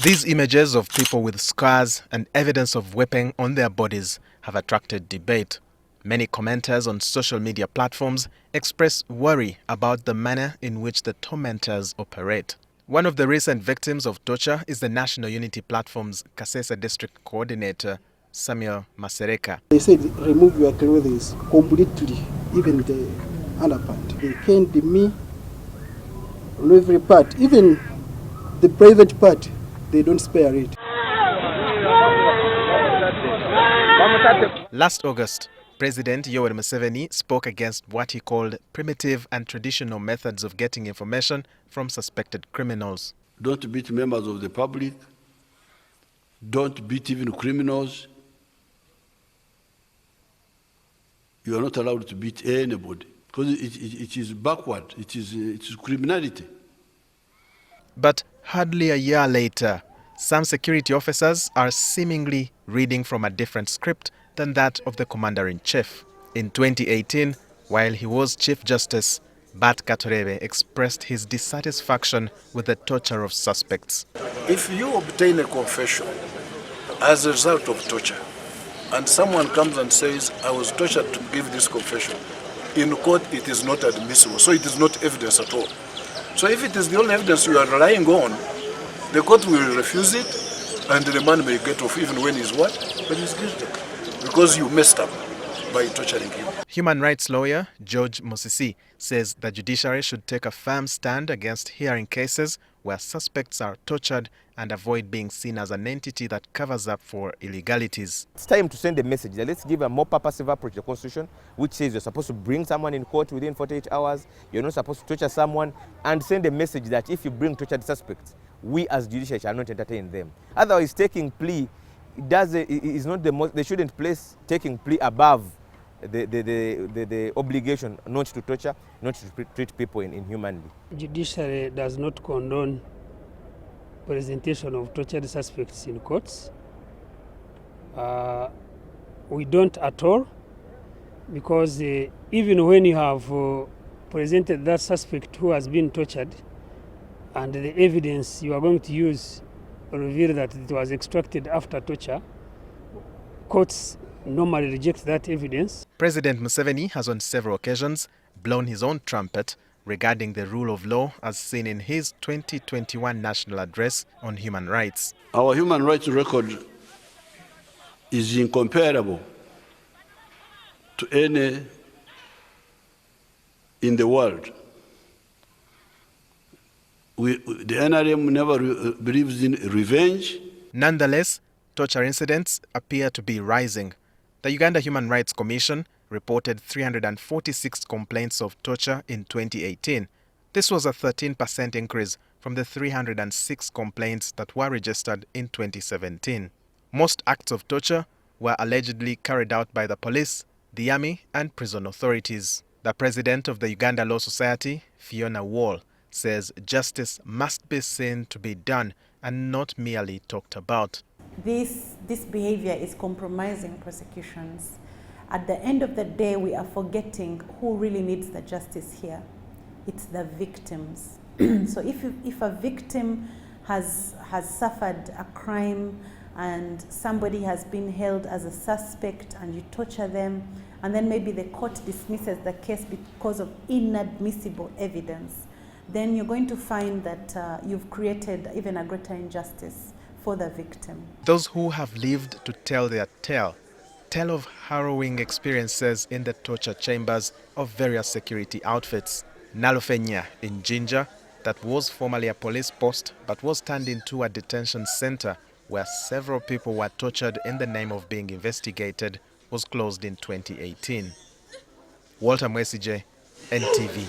These images of people with scars and evidence of whipping on their bodies have attracted debate. Many commenters on social media platforms express worry about the manner in which the tormentors operate. One of the recent victims of torture is the National Unity Platform's Kasese District Coordinator, Samuel Masereka. They said, remove your clothes completely, even the underpant. They caned me on every part, even the private part, they don't spare it. Last August, President Yoweri Museveni spoke against what he called primitive and traditional methods of getting information from suspected criminals. Don't beat members of the public. Don't beat even criminals. You are not allowed to beat anybody because it is backward. It is criminality. But hardly a year later, some security officers are seemingly reading from a different script than that of the Commander-in-Chief. In 2018, while he was Chief Justice, Bat Katorebe expressed his dissatisfaction with the torture of suspects. If you obtain a confession as a result of torture, and someone comes and says, I was tortured to give this confession, in court it is not admissible, so it is not evidence at all. So if it is the only evidence you are relying on, the court will refuse it, and the man may get off even when he's what? When he's guilty. Because you messed up by torturing him. Human rights lawyer George Musisi says the judiciary should take a firm stand against hearing cases where suspects are tortured and avoid being seen as an entity that covers up for illegalities. It's time to send a message that let's give a more purposive approach to the Constitution, which says you're supposed to bring someone in court within 48 hours, you're not supposed to torture someone, and send a message that if you bring tortured suspects, we as judiciary shall not entertain them. Otherwise, taking plea is not the most. They shouldn't place taking plea above the obligation not to torture, not to treat people inhumanly. Judiciary does not condone presentation of tortured suspects in courts. We don't at all, because even when you have presented that suspect who has been tortured, and the evidence you are going to use reveal that it was extracted after torture, courts normally reject that evidence. President Museveni has on several occasions blown his own trumpet regarding the rule of law as seen in his 2021 National Address on Human Rights. Our human rights record is incomparable to any in the world. The NRM never believes in revenge. Nonetheless, torture incidents appear to be rising. The Uganda Human Rights Commission reported 346 complaints of torture in 2018. This was a 13% increase from the 306 complaints that were registered in 2017. Most acts of torture were allegedly carried out by the police, the army, and prison authorities. The president of the Uganda Law Society, Fiona Wall, says justice must be seen to be done and not merely talked about. This behavior is compromising prosecutions. At the end of the day, we are forgetting who really needs the justice here. It's the victims. So if a victim has suffered a crime and somebody has been held as a suspect and you torture them, and then maybe the court dismisses the case because of inadmissible evidence, then you're going to find that you've created even a greater injustice for the victim. Those who have lived to tell their tell of harrowing experiences in the torture chambers of various security outfits. Nalofenya in Jinja, that was formerly a police post but was turned into a detention center where several people were tortured in the name of being investigated, was closed in 2018. Walter Mwesije, NTV.